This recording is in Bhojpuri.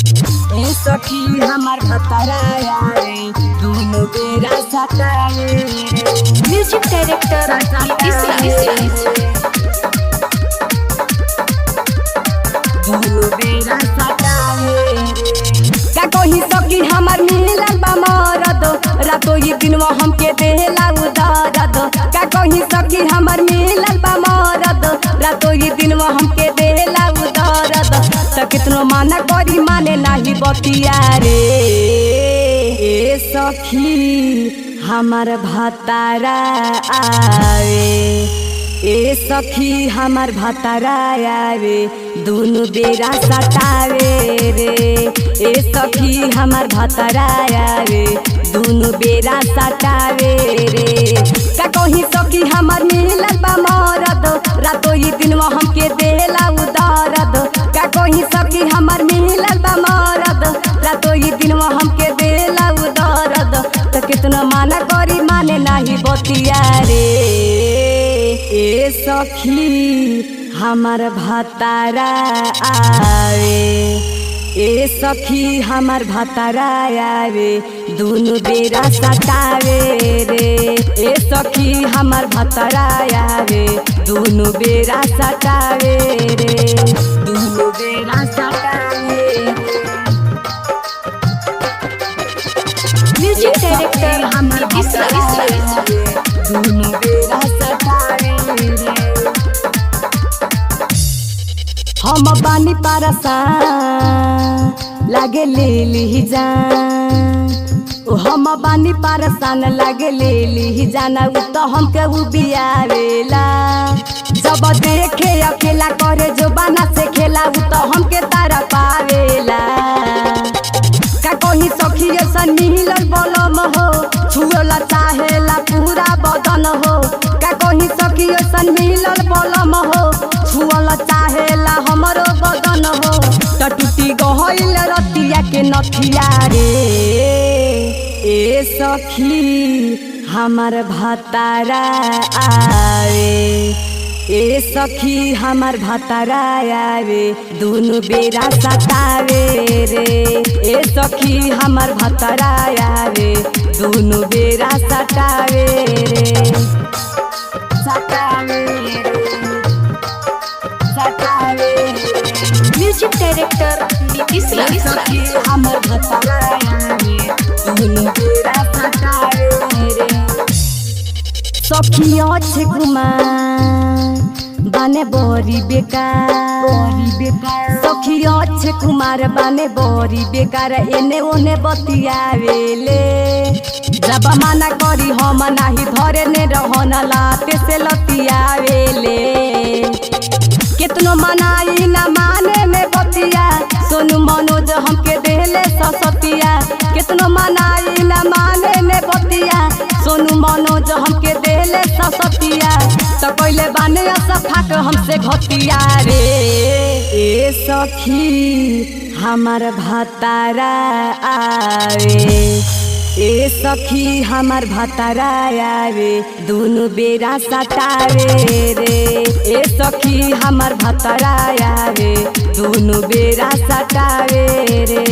ए सखी हमार भतराया रे दोनों बेरा सतावे म्यूजिक डायरेक्टर दोनों बेरा सतावे का कहीं सखी हमार मिलल बा मरद रातो ये दिनवा हमके देला उदरद का कहीं सखी हमार मिलल बा मरद रातो ये दिनवा हमके देला उदरद त कितनो माना करी माने नाही बतिया रे ए सखी हमार भतारा आवे ए सखी हमार भतारा आवे दोनों बेरा सतावे रे ए सखी हमार भतारा आवे दोनों बेरा सतावे रे का कहीं सखी हमार मिलल बा मरद रातो ये दिनवा हमके देला उदरद का कहीं सखी हमार मिलल बा मरद रातो ये दिनवा हमके देला उदरद त कितना माना करी माने नाही बतिया रे ए सखी हमार भतारा आवे ए सखी हमार भतारा आवे दोनों बेरा सतावे रे ए सखी हमार भतारा आवे दोनों बेरा सतावे रे दोनों बेरा सतावे म्यूजिक डायरेक्टर हमार दोनों बेरा सतावे रे हम बानी पारसान लागे ले ली जान हम बानी पारसान लागे ले ली जाना उ तो हमके उ बियावेला जब देखे अकेला करे जो बाना से खेला उ तो हमके तारा पावेला का कहीं सखी ऐसन मिलल बलम हो छुएला चाहेला पूरा बदन हो का कहीं सखी ऐसन मिलल बलम हो छुएला चाहेला हमरो बदन हो त टूटी गहइल रतिया के नथिया रे ए सखी हमार भतारा आवे ए सखी हमार भतारा आवे दोनों बेरा सतावे रे ए सखी हमार भतारा आवे दोनों बेरा सतावे रे सतावे सतावे म्यूजिक डायरेक्टर सखी हमार भतारा आवे दोनों बेरा सतावे रे सखी अच्छे कुमार बाने बोरी बेकार सखी अच्छे कुमार बाने बोरी बेकार एने ओने बतियावेले जब माना करी हम नाही धरे ने रहन लाते से लतियावेले कितनो मनाई ना माने में बतिया सोनू मनोज हमके देले ससतिया कितनो मनाई ना माने में बतिया सोनू मनोज हमके देले ससतिया तो पहले बाने सफाक हमसे घटिया रे ए सखी हमार भतारा आवे ए सखी हमार भतारा आवे दोनों बेरा सतावे रे ए सखी हमार भतारा आवे दोनों बेरा सतावे रे।